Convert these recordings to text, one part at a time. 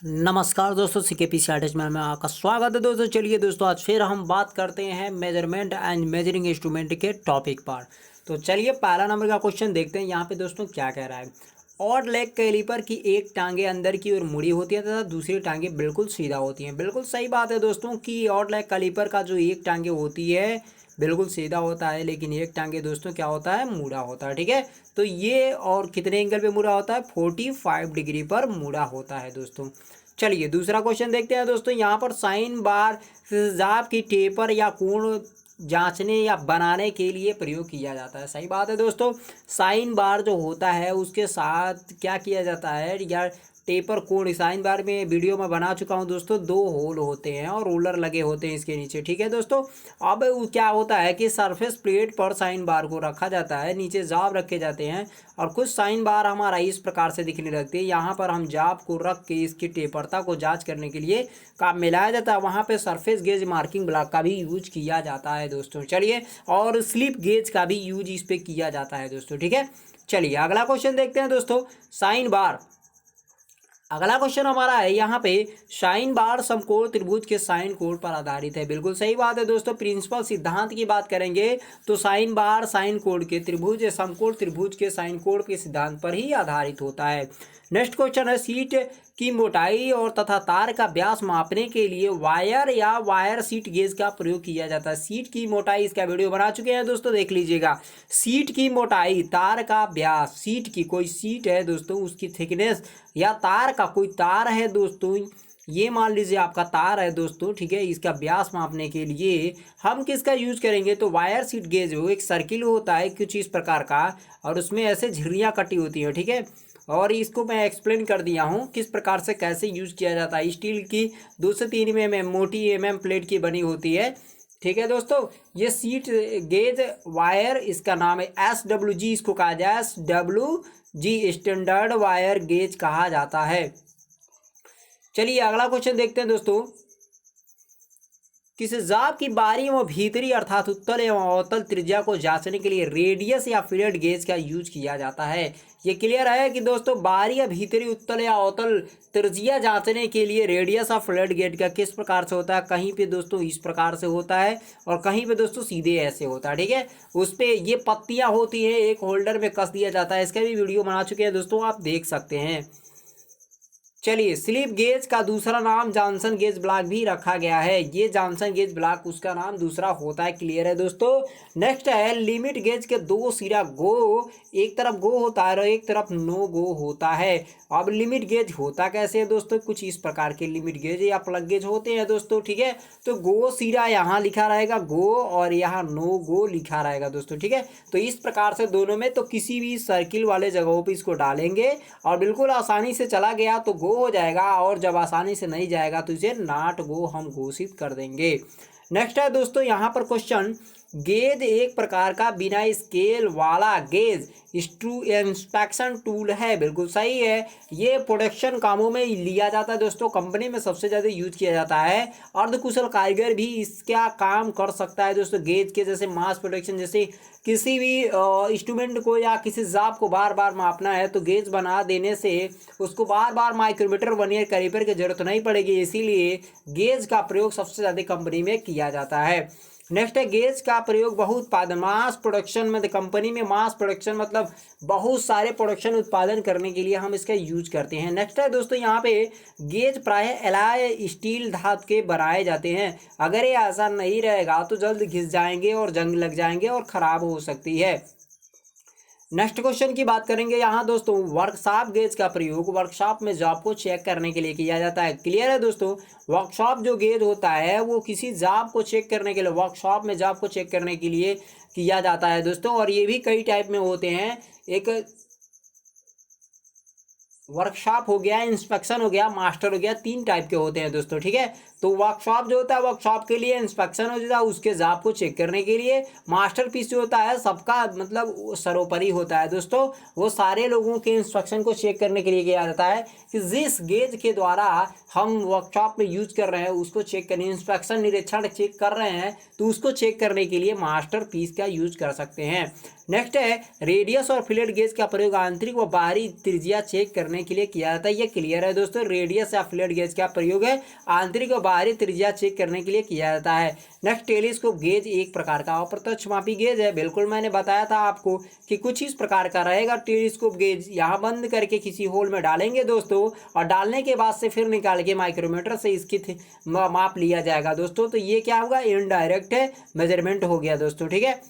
नमस्कार दोस्तों, CKP statistics में आपका स्वागत है दोस्तों। चलिए दोस्तों, आज फिर हम बात करते हैं मेजरमेंट एंड मेजरिंग इंस्ट्रूमेंट के टॉपिक पर। तो चलिए पहला नंबर का क्वेश्चन देखते हैं। यहाँ पे दोस्तों क्या कह रहा है। ऑड लेग कैलिपर की एक टांगे अंदर की ओर मुड़ी होती है तथा दूसरी टांगे बिल्कुल सीधा होती हैं। बिल्कुल सही बात है दोस्तों कि ऑड लेग कैलिपर का जो एक टांगे होती है बिल्कुल सीधा होता है, लेकिन एक टांगे दोस्तों क्या होता है, मुड़ा होता है। ठीक है, तो ये और कितने एंगल पे मुड़ा होता है, 45 डिग्री पर मुड़ा होता है दोस्तों। चलिए दूसरा क्वेश्चन देखते हैं दोस्तों। यहाँ पर साइन बार तेजाब की टेपर या कोण जांचने या बनाने के लिए प्रयोग किया जाता है। सही बात है दोस्तों, साइन बार जो होता है उसके साथ क्या किया जाता है, या टेपर कोण। साइन बार में वीडियो में बना चुका हूं दोस्तों, 2 होल होते हैं और रोलर लगे होते हैं इसके नीचे। ठीक है दोस्तों, अब क्या होता है कि सरफेस प्लेट पर साइन बार को रखा जाता है, नीचे जाब रखे जाते हैं और कुछ साइन बार हमारा इस प्रकार से दिखने लगती है। यहाँ पर हम जाब को रख के इसकी टेपरता को जांच करने के लिए काम मिलाया जाता है। वहाँ पे सरफेस गेज मार्किंग ब्लॉक का भी यूज किया जाता है दोस्तों। चलिए, और स्लिप गेज का भी यूज इस पे किया जाता है दोस्तों। ठीक है, चलिए अगला क्वेश्चन देखते हैं दोस्तों। साइन बार, अगला क्वेश्चन हमारा है यहाँ पे, साइन बार समकोण त्रिभुज के साइन कोण पर आधारित है। बिल्कुल सही बात है दोस्तों। प्रिंसिपल सिद्धांत की बात करेंगे तो साइन बार साइन कोण के त्रिभुज या समकोण त्रिभुज के साइन कोण के सिद्धांत पर ही आधारित होता है। नेक्स्ट क्वेश्चन है, सीट की मोटाई और तथा तार का व्यास मापने के लिए वायर या वायर सीट गेज का प्रयोग किया जाता है। सीट की मोटाई, इसका वीडियो बना चुके हैं दोस्तों, देख लीजिएगा। सीट की मोटाई, तार का व्यास, सीट की कोई सीट है दोस्तों उसकी थिकनेस, या तार का कोई तार है दोस्तों, ये मान लीजिए आपका तार है दोस्तों। ठीक है, इसका व्यास मापने के लिए हम किसका यूज करेंगे, तो वायर सीट गेज हो। एक सर्किल होता है कुछ इस प्रकार का और उसमें ऐसे झिर्रियाँ कटी होती हैं। ठीक है, और इसको मैं एक्सप्लेन कर दिया हूँ किस प्रकार से कैसे यूज किया जाता है। स्टील की 2 से 3 mm मोटी प्लेट की बनी होती है। ठीक है दोस्तों, ये सीट गेज वायर, इसका नाम है SWG, इसको कहा जाए SWG, स्टैंडर्ड वायर गेज कहा जाता है। चलिए अगला क्वेश्चन देखते हैं दोस्तों। किसी जाब की बाहरी एवं भीतरी अर्थात उत्तल एवं अवतल त्रिज्या को जांचने के लिए रेडियस या फिलेट गेज का यूज किया जाता है। ये क्लियर है कि दोस्तों बाहरी या भीतरी उत्तल या अवतल त्रिज्या जांचने के लिए रेडियस ऑफ फ्लैट गेज का किस प्रकार से होता है। कहीं पे दोस्तों इस प्रकार से होता है और कहीं पे दोस्तों सीधे ऐसे होता है। ठीक है, उस पे ये पत्तियां होती हैं, एक होल्डर में कस दिया जाता है। इसका भी वीडियो बना चुके हैं दोस्तों, आप देख सकते हैं। चलिए, स्लिप गेज का दूसरा नाम जॉनसन गेज ब्लॉक भी रखा गया है। ये जॉनसन गेज ब्लॉक उसका नाम दूसरा होता है। क्लियर है दोस्तों। नेक्स्ट है, लिमिट गेज के 2 सिरा गो, एक तरफ गो होता है और एक तरफ नो गो होता है। अब लिमिट गेज होता कैसे है दोस्तों, कुछ इस प्रकार के लिमिट गेज या प्लग गेज होते हैं दोस्तों। ठीक है, तो गो सिरा यहाँ लिखा रहेगा गो और यहाँ नो गो लिखा रहेगा दोस्तों। ठीक है, तो इस प्रकार से दोनों में तो किसी भी सर्किल वाले जगहों पर इसको डालेंगे और बिल्कुल आसानी से चला गया तो गो हो जाएगा, और जब आसानी से नहीं जाएगा तो इसे नॉट गो हम घोषित कर देंगे। नेक्स्ट है दोस्तों यहाँ पर क्वेश्चन, गेज एक प्रकार का बिना स्केल वाला गेज इंस्पेक्शन टूल है। बिल्कुल सही है, ये प्रोडक्शन कामों में लिया जाता है दोस्तों, कंपनी में सबसे ज़्यादा यूज किया जाता है। अर्धकुशल कारीगर भी इसका काम कर सकता है दोस्तों। गेज के जैसे मास प्रोडक्शन, जैसे किसी भी इंस्ट्रूमेंट को या किसी जाब को बार बार मापना है तो गेज बना देने से उसको बार बार माइक्रोमीटर वर्नियर कैलिपर की जरूरत नहीं पड़ेगी, इसीलिए गेज का प्रयोग सबसे ज़्यादा कंपनी में किया जाता है। नेक्स्ट है, गेज का प्रयोग बहु उत्पादन मास प्रोडक्शन में, कंपनी में मास प्रोडक्शन मतलब बहुत सारे प्रोडक्शन उत्पादन करने के लिए हम इसका यूज करते हैं। नेक्स्ट है दोस्तों यहाँ पे, गेज प्रायः एलॉय स्टील धातु के बनाए जाते हैं। अगर ये ऐसा नहीं रहेगा तो जल्द घिस जाएंगे और जंग लग जाएंगे और ख़राब हो सकती है। नेक्स्ट क्वेश्चन की बात करेंगे यहाँ दोस्तों, वर्कशॉप गेज का प्रयोग वर्कशॉप में जॉब को चेक करने के लिए किया जाता है। क्लियर है दोस्तों, वर्कशॉप जो गेज होता है वो किसी जॉब को चेक करने के लिए, वर्कशॉप में जॉब को चेक करने के लिए किया जाता है दोस्तों। और ये भी कई टाइप में होते हैं, एक वर्कशॉप हो गया, इंस्पेक्शन हो गया, मास्टर हो गया, 3 टाइप के होते हैं दोस्तों। ठीक है, तो वर्कशॉप जो होता है वर्कशॉप के लिए, इंस्पेक्शन हो जाता है उसके जॉब को चेक करने के लिए, मास्टर पीस जो होता है सबका मतलब सर्वोपरि होता है दोस्तों, वो सारे लोगों के इंस्ट्रक्शन को चेक करने के लिए किया जाता है कि जिस गेज के द्वारा हम वर्कशॉप में यूज कर रहे हैं उसको चेक करने, इंस्पेक्शन निरीक्षण चेक कर रहे हैं तो उसको चेक करने के लिए मास्टर पीस का यूज कर सकते हैं। नेक्स्ट है, रेडियस और फिलेट गेज का प्रयोग आंतरिक व बाहरी त्रिज्या चेक करने करने के लिए किया जाता है। ये क्लियर है दोस्तों। रेडियस या फ्लैट गेज का प्रयोग है आंतरिक और बाहरी त्रिज्या चेक करने के लिए किया जाता है। नेक्स्ट, टेलीस्कोप गेज एक प्रकार का अप्रत्यक्षमापी गेज है। बिल्कुल मैंने बताया था आपको कि कुछ इस प्रकार का रहेगा टेलीस्कोप गेज। यहाँ बंद करके किसी होल में डालेंगे दोस्तों, और डालने के बाद से फिर निकाल के माइक्रोमीटर से इसकी माप लिया जाएगा दोस्तों। तो ये क्या होगा, इनडायरेक्ट मेजरमेंट हो गया दोस्तों, ठीक है।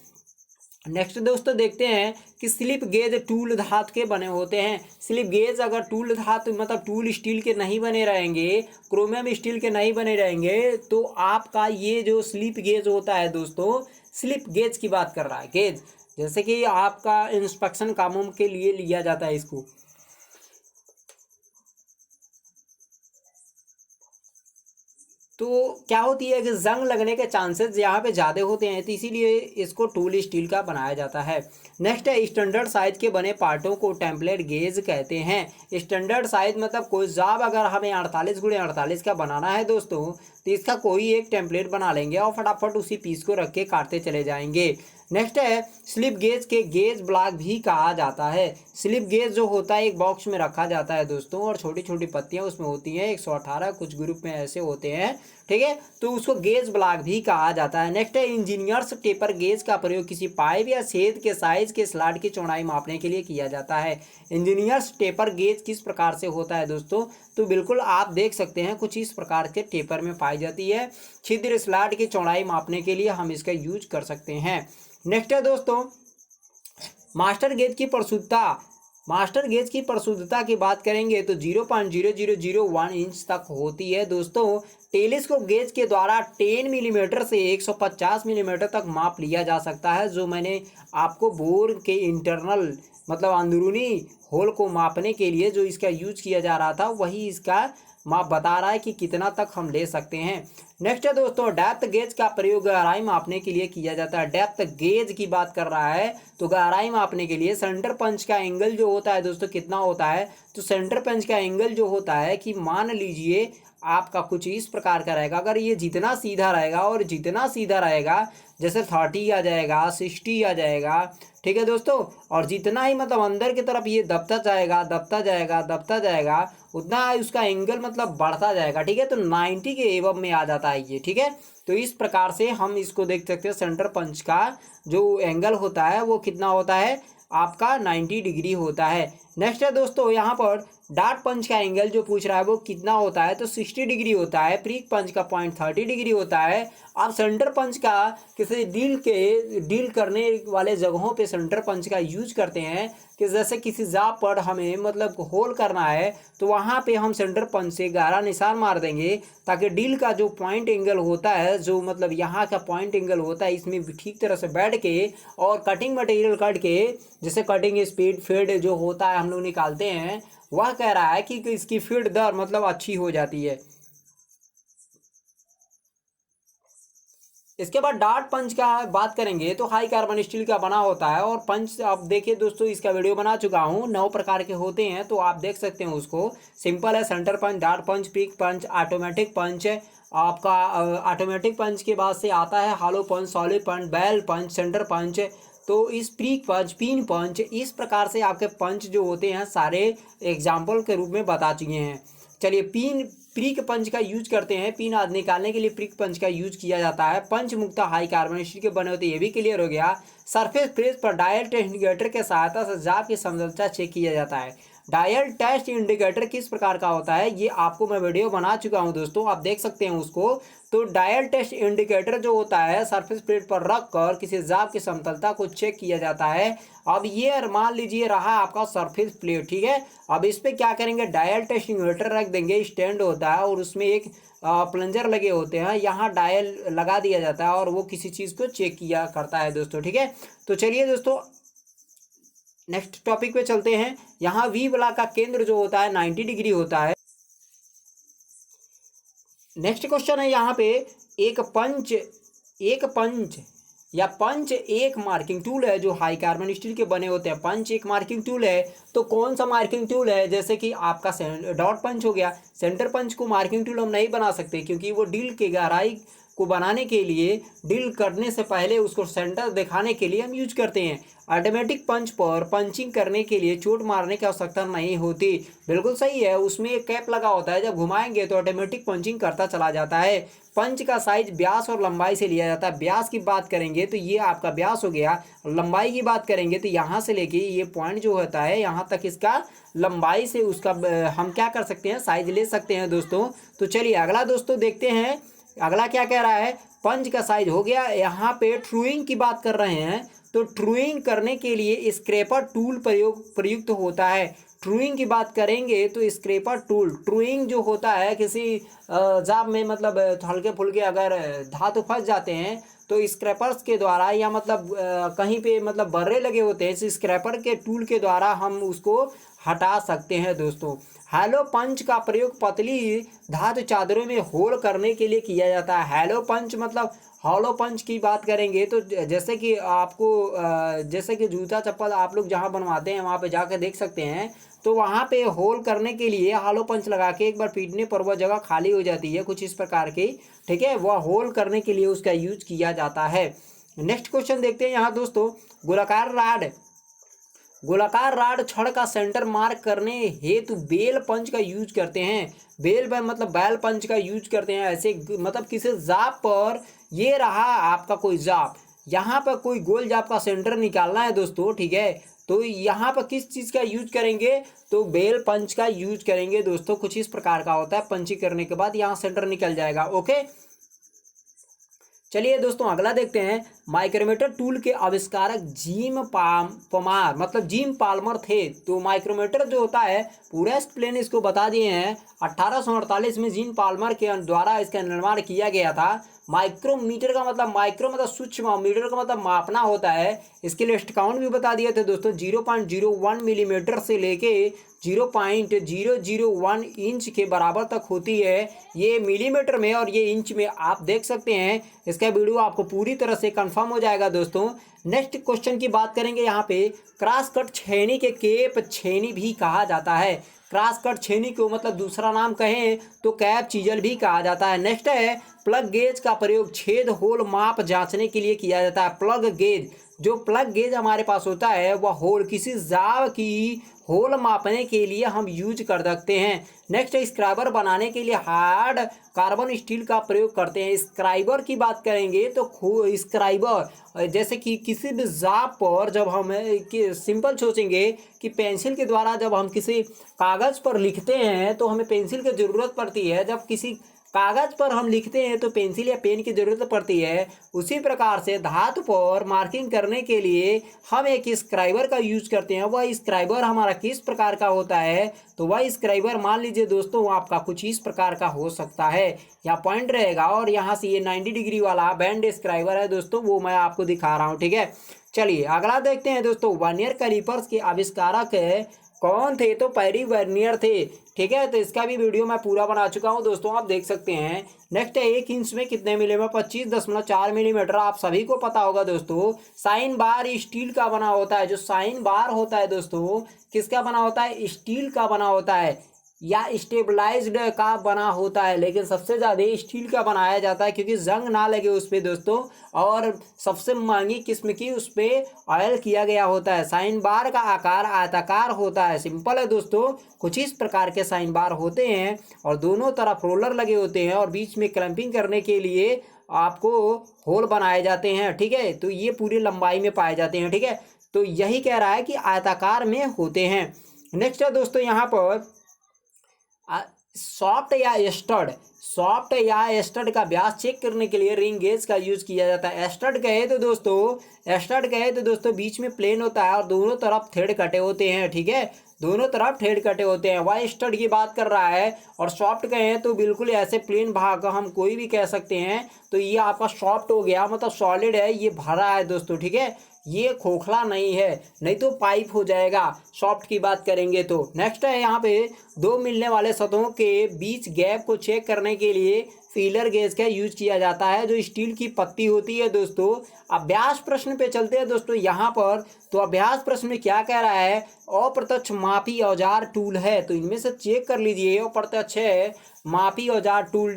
नेक्स्ट दोस्तों देखते हैं कि स्लिप गेज टूल धातु के बने होते हैं। स्लिप गेज अगर टूल धातु मतलब टूल स्टील के नहीं बने रहेंगे, क्रोमियम स्टील के नहीं बने रहेंगे, तो आपका ये जो स्लिप गेज होता है दोस्तों, स्लिप गेज की बात कर रहा है गेज, जैसे कि आपका इंस्पेक्शन कामों के लिए लिया जाता है इसको। तो क्या होती है कि जंग लगने के चांसेस यहाँ पे ज़्यादा होते हैं, तो इसीलिए इसको टूल स्टील का बनाया जाता है। नेक्स्ट है, स्टैंडर्ड साइज के बने पार्टों को टेम्पलेट गेज कहते हैं। स्टैंडर्ड साइज मतलब कोई जाब अगर हमें 48x48 का बनाना है दोस्तों, तो इसका कोई एक टेम्पलेट बना लेंगे और फटाफट उसी पीस को रख के काटते चले जाएंगे। नेक्स्ट है, स्लिप गेज के गेज ब्लॉक भी कहा जाता है। स्लिप गेज जो होता है एक बॉक्स में रखा जाता है दोस्तों, और छोटी छोटी पत्तियां उसमें होती हैं, 118 कुछ ग्रुप में ऐसे होते हैं, ठीक है, तो उसको गेज ब्लॉक भी कहा जाता है। नेक्स्ट है, इंजीनियर्स टेपर गेज का प्रयोग किसी पाइप या छेद के साइज के स्लॉट की चौड़ाई मापने के लिए किया जाता है। इंजीनियर्स टेपर गेज किस प्रकार से होता है दोस्तों, तो बिल्कुल आप देख सकते हैं कुछ इस प्रकार के टेपर में पाई जाती है। छिद्र स्लॉट की चौड़ाई मापने के लिए हम इसका यूज कर सकते हैं। नेक्स्ट है दोस्तों, मास्टर गेज की परिशुद्धता। मास्टर गेज की परिशुद्धता की बात करेंगे तो 0.0001 इंच तक होती है दोस्तों। टेलीस्कोप गेज के द्वारा 10 मिलीमीटर से 150 मिलीमीटर तक माप लिया जा सकता है। जो मैंने आपको बोर के इंटरनल मतलब अंदरूनी होल को मापने के लिए जो इसका यूज किया जा रहा था, वही इसका माप बता रहा है कि कितना तक हम ले सकते हैं। नेक्स्ट है दोस्तों, डेप्थ गेज का प्रयोग गहराई मापने के लिए किया जाता है। डेप्थ गेज की बात कर रहा है तो गहराई मापने के लिए सेंटर पंच का एंगल जो होता है दोस्तों कितना होता है, तो सेंटर पंच का एंगल जो होता है कि मान लीजिए आपका कुछ इस प्रकार का रहेगा। अगर ये जितना सीधा रहेगा और जितना सीधा रहेगा, जैसे 30 आ जाएगा, 60 आ जाएगा, ठीक है दोस्तों, और जितना ही मतलब अंदर की तरफ ये दबता जाएगा दबता जाएगा दबता जाएगा, उतना उसका एंगल मतलब बढ़ता जाएगा, ठीक है, तो 90 के एवब में आ जाता है ये, ठीक है। तो इस प्रकार से हम इसको देख सकते हैं, सेंटर पंच का जो एंगल होता है वो कितना होता है आपका 90 डिग्री होता है। नेक्स्ट है दोस्तों, यहाँ पर डार्ट पंच का एंगल जो पूछ रहा है वो कितना होता है, तो 60 डिग्री होता है। प्रीक पंच का पॉइंट 30 डिग्री होता है। आप सेंटर पंच का किसी डील करने वाले जगहों पे सेंटर पंच का यूज करते हैं कि जैसे किसी जाब पर हमें मतलब होल करना है, तो वहाँ पे हम सेंटर पंच से गहरा निशान मार देंगे ताकि डील का जो पॉइंट एंगल होता है, जो मतलब यहाँ का पॉइंट एंगल होता है, इसमें ठीक तरह से बैठ के और कटिंग मटेरियल कट के, जैसे कटिंग स्पीड फीड जो होता है हम लोग निकालते हैं, वह कह रहा है कि इसकी फीड दर मतलब अच्छी हो जाती है। इसके बाद डार्ट पंच का बात करेंगे तो हाई कार्बन स्टील का बना होता है। और पंच आप देखिए दोस्तों, इसका वीडियो बना चुका हूँ, 9 प्रकार के होते हैं, तो आप देख सकते हैं उसको। सिंपल है, सेंटर पंच, डार्ट पंच, प्रीक पंच, ऑटोमेटिक पंच। आपका ऑटोमेटिक पंच के बाद से आता है हॉलो पंच, सॉलिड पंच, बैल पंच, सेंटर पंच। तो इस प्रीक पंच, पिन पंच, इस प्रकार से आपके पंच जो होते हैं सारे एग्जाम्पल के रूप में बता चुके हैं। चलिए, प्रीक पंच का यूज करते हैं। पिन आदि निकालने के लिए प्रीक पंच का यूज किया जाता है। पंच मुक्ता हाई कार्बन स्टील के बने होते हैं, ये भी क्लियर हो गया। सरफेस प्रेस पर डायल टेस्ट इंडिकेटर के सहायता से जाब की समतलता चेक किया जाता है। डायल टेस्ट इंडिकेटर किस प्रकार का होता है, ये आपको मैं वीडियो बना चुका हूं दोस्तों, आप देख सकते हैं उसको। तो डायल टेस्ट इंडिकेटर जो होता है सरफेस प्लेट पर रख कर किसी जाब की समतलता को चेक किया जाता है। अब ये मान लीजिए रहा आपका सरफेस प्लेट, ठीक है। अब इस पर क्या करेंगे, डायल टेस्ट इंडिकेटर रख देंगे, स्टैंड होता है और उसमें एक प्लंजर लगे होते हैं, यहाँ डायल लगा दिया जाता है और वो किसी चीज़ को चेक किया करता है दोस्तों, ठीक है। तो चलिए दोस्तों नेक्स्ट टॉपिक पे चलते हैं। यहाँ वी ब्लॉक का केंद्र जो होता है 90 डिग्री होता है। नेक्स्ट क्वेश्चन है यहाँ पे, एक पंच या पंच एक मार्किंग टूल है जो हाई कार्बन स्टील के बने होते हैं। पंच एक मार्किंग टूल है, तो कौन सा मार्किंग टूल है, जैसे कि आपका डॉट पंच हो गया। सेंटर पंच को मार्किंग टूल हम नहीं बना सकते क्योंकि वो डील के गहराई को बनाने के लिए ड्रिल करने से पहले उसको सेंटर दिखाने के लिए हम यूज करते हैं। ऑटोमेटिक पंच पर पंचिंग करने के लिए चोट मारने की आवश्यकता नहीं होती। बिल्कुल सही है, उसमें एक कैप लगा होता है, जब घुमाएंगे तो ऑटोमेटिक पंचिंग करता चला जाता है। पंच का साइज व्यास और लंबाई से लिया जाता है। व्यास की बात करेंगे तो ये आपका व्यास हो गया, लंबाई की बात करेंगे तो यहाँ से लेके ये पॉइंट जो होता है यहाँ तक इसका लंबाई से उसका हम क्या कर सकते हैं, साइज ले सकते हैं दोस्तों। तो चलिए अगला दोस्तों देखते हैं, अगला क्या कह रहा है। पंच का साइज हो गया। यहाँ पे ट्रूइंग की बात कर रहे हैं, तो ट्रूइंग करने के लिए स्क्रैपर टूल प्रयुक्त होता है। ट्रूइंग की बात करेंगे तो स्क्रैपर टूल, ट्रूइंग जो होता है किसी जाब में, मतलब हल्के फुल्के अगर धातु फंस जाते हैं तो स्क्रैपर्स के द्वारा, या मतलब कहीं पे मतलब बर्रे लगे होते हैं, इस स्क्रैपर के टूल के द्वारा हम उसको हटा सकते हैं दोस्तों। हैलो पंच का प्रयोग पतली धातु चादरों में होल करने के लिए किया जाता है। हैलो पंच मतलब हॉलो पंच की बात करेंगे तो जैसे कि आपको जैसे कि जूता चप्पल आप लोग जहाँ बनवाते हैं वहाँ पे जाकर देख सकते हैं, तो वहाँ पे होल करने के लिए हॉलो पंच लगा के एक बार पीटने पर वह जगह खाली हो जाती है, कुछ इस प्रकार की, ठीक है, वह होल करने के लिए उसका यूज किया जाता है। नेक्स्ट क्वेश्चन देखते हैं यहाँ दोस्तों। गोलाकार राड छड़ का सेंटर मार्क करने हेतु बेल पंच का यूज करते हैं। मतलब बैल पंच का यूज करते हैं। ऐसे मतलब किसी जाप पर, ये रहा आपका कोई जाप, यहाँ पर कोई गोल जाप का सेंटर निकालना है दोस्तों, ठीक है, तो यहाँ पर किस चीज़ का यूज करेंगे, तो बेल पंच का यूज करेंगे दोस्तों। कुछ इस प्रकार का होता है, पंचिंग करने के बाद यहाँ सेंटर निकल जाएगा। ओके, चलिए दोस्तों अगला देखते हैं। माइक्रोमीटर टूल के आविष्कारक जिम पाल्मर थे। तो माइक्रोमीटर जो होता है पूरा एक्सप्लेन इसको बता दिए हैं। 1848 में जिम पाल्मर के द्वारा इसका निर्माण किया गया था। माइक्रोमीटर का मतलब माइक्रो मतलब सूक्ष्म, मीटर का मतलब मापना होता है। इसके लिए काउंट भी बता दिए थे दोस्तों। 0.01 मिलीमीटर से लेके 0.001 इंच के बराबर तक होती है, ये मिलीमीटर में और ये इंच में आप देख सकते हैं। इसका वीडियो आपको पूरी तरह से कंफर्म हो जाएगा दोस्तों। नेक्स्ट क्वेश्चन की बात करेंगे यहाँ पे। क्रॉस कट छेनी के केप छेनी भी कहा जाता है। क्रॉस कट छेनी को मतलब दूसरा नाम कहें तो कैप चीजल भी कहा जाता है। नेक्स्ट है प्लग गेज का प्रयोग छेद होल माप जांचने के लिए किया जाता है। प्लग गेज, जो प्लग गेज हमारे पास होता है वह होल, किसी जाव की होल मापने के लिए हम यूज कर सकते हैं। नेक्स्ट स्क्राइबर बनाने के लिए हार्ड कार्बन स्टील का प्रयोग करते हैं। स्क्राइबर की बात करेंगे तो स्क्राइबर जैसे कि किसी भी जाप पर जब हम सिंपल सोचेंगे कि पेंसिल के द्वारा जब हम किसी कागज़ पर लिखते हैं तो हमें पेंसिल की ज़रूरत पड़ती है। जब किसी कागज़ पर हम लिखते हैं तो पेंसिल या पेन की ज़रूरत पड़ती है। उसी प्रकार से धातु पर मार्किंग करने के लिए हम एक स्क्राइबर का यूज करते हैं। वह स्क्राइबर हमारा किस प्रकार का होता है, तो वह स्क्राइबर मान लीजिए दोस्तों आपका कुछ इस प्रकार का हो सकता है। यहाँ पॉइंट रहेगा और यहाँ से ये 90 डिग्री वाला बैंड स्क्राइबर है दोस्तों, वो मैं आपको दिखा रहा हूँ, ठीक है। चलिए अगला देखते हैं दोस्तों। वर्नियर कैलिपर्स के आविष्कारक कौन थे, तो पैरी वर्नियर थे, ठीक है। तो इसका भी वीडियो मैं पूरा बना चुका हूं दोस्तों, आप देख सकते हैं। नेक्स्ट है 1 इंच में कितने मिलीमीटर, 25.4 मिलीमीटर, आप सभी को पता होगा दोस्तों। साइन बार स्टील का बना होता है। जो साइन बार होता है दोस्तों किसका बना होता है, स्टील का बना होता है या स्टेबलाइज्ड का बना होता है, लेकिन सबसे ज़्यादा स्टील का बनाया जाता है क्योंकि जंग ना लगे उस पर दोस्तों, और सबसे महंगी किस्म की उस पर ऑयल किया गया होता है। साइन बार का आकार आयताकार होता है। सिंपल है दोस्तों, कुछ इस प्रकार के साइन बार होते हैं और दोनों तरफ रोलर लगे होते हैं और बीच में क्लैंपिंग करने के लिए आपको होल बनाए जाते हैं, ठीक है। तो ये पूरी लंबाई में पाए जाते हैं, ठीक है। तो यही कह रहा है कि आयताकार में होते हैं। नेक्स्ट है दोस्तों यहाँ पर सॉफ्ट या स्टड का व्यास चेक करने के लिए रिंग गेज का यूज किया जाता है। स्टड कहे तो दोस्तों बीच में प्लेन होता है और दोनों तरफ थ्रेड कटे होते हैं, ठीक है, दोनों तरफ थ्रेड कटे होते हैं। वाई स्टड की बात कर रहा है। और सॉफ्ट कहें तो बिल्कुल ऐसे प्लेन भाग हम कोई भी कह सकते हैं। तो ये आपका सॉफ्ट हो गया, मतलब सॉलिड है, ये भरा है दोस्तों, ठीक है, ये खोखला नहीं है, नहीं तो पाइप हो जाएगा। सॉफ्ट की बात करेंगे तो नेक्स्ट है यहाँ पे दो मिलने वाले सतहों के बीच गैप को चेक करने के लिए फीलर गेज का यूज किया जाता है, जो स्टील की पत्ती होती है दोस्तों। अभ्यास प्रश्न पे चलते हैं दोस्तों यहाँ पर। तो अभ्यास प्रश्न में क्या कह रहा है, अप्रत्यक्ष मापी औजार टूल है, तो इनमें से चेक कर लीजिए। अप्रत्यक्ष है मापी औजार टूल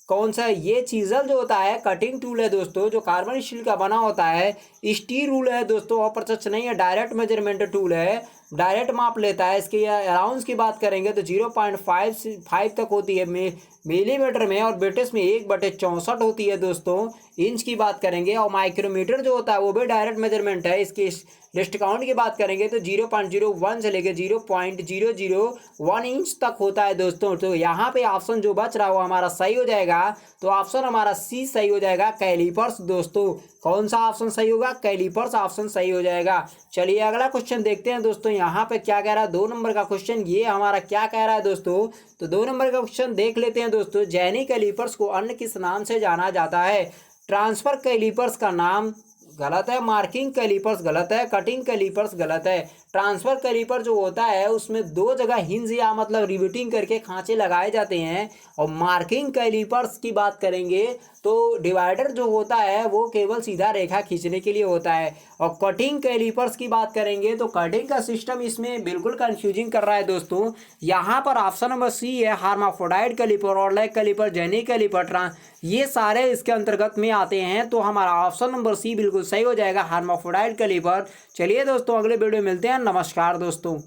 कौन सा ये चीजल जो होता है कटिंग टूल है दोस्तों, जो कार्बन स्टील का बना होता है। स्टील रूल है दोस्तों, अप्रत्यक्ष नहीं है, डायरेक्ट मेजरमेंट टूल है, डायरेक्ट माप लेता है। इसके अलाउंस की बात करेंगे तो 0.5 तक होती है मिलीमीटर में, और ब्रिटिश में 1/64 होती है दोस्तों। इंच की बात करेंगे, और माइक्रोमीटर जो होता है वो भी डायरेक्ट मेजरमेंट है। इसकी लिस्ट काउंट की बात करेंगे तो 0.01 से लेकर 0.001 इंच तक होता है दोस्तों। तो यहाँ पे ऑप्शन जो बच रहा है वो हमारा सही हो जाएगा। तो ऑप्शन हमारा सी सही हो जाएगा, कैलिपर्स दोस्तों। कौन सा ऑप्शन सही होगा? कैलिपर्स ऑप्शन सही हो जाएगा। चलिए अगला क्वेश्चन देखते हैं दोस्तों, यहाँ पे क्या कह रहा है। 2 नंबर का क्वेश्चन ये हमारा क्या कह रहा है दोस्तों, तो 2 नंबर का क्वेश्चन देख लेते हैं दोस्तों। जैनी कैलिपर्स को अन्य किस नाम से जाना जाता है? ट्रांसफर कैलिपर्स का नाम गलत है, मार्किंग कैलिपर्स गलत है, कटिंग कैलिपर्स गलत है। ट्रांसफर कैलिपर जो होता है उसमें 2 जगह हिंज या मतलब रिवेटिंग करके खांचे लगाए जाते हैं। और मार्किंग कैलिपर्स की बात करेंगे तो डिवाइडर जो होता है वो केवल सीधा रेखा खींचने के लिए होता है। और कटिंग कैलिपर्स की बात करेंगे तो कटिंग का सिस्टम इसमें बिल्कुल कंफ्यूजिंग कर रहा है दोस्तों। यहाँ पर ऑप्शन नंबर सी है, hermaphrodite caliper, ऑरलैक caliper, jenny caliper, ये सारे इसके अंतर्गत में आते हैं। तो हमारा ऑप्शन नंबर सी बिल्कुल सही हो जाएगा, हार्माफ्रोडाइट कैलिपर। चलिए दोस्तों अगले वीडियो में मिलते हैं, नमस्कार दोस्तों।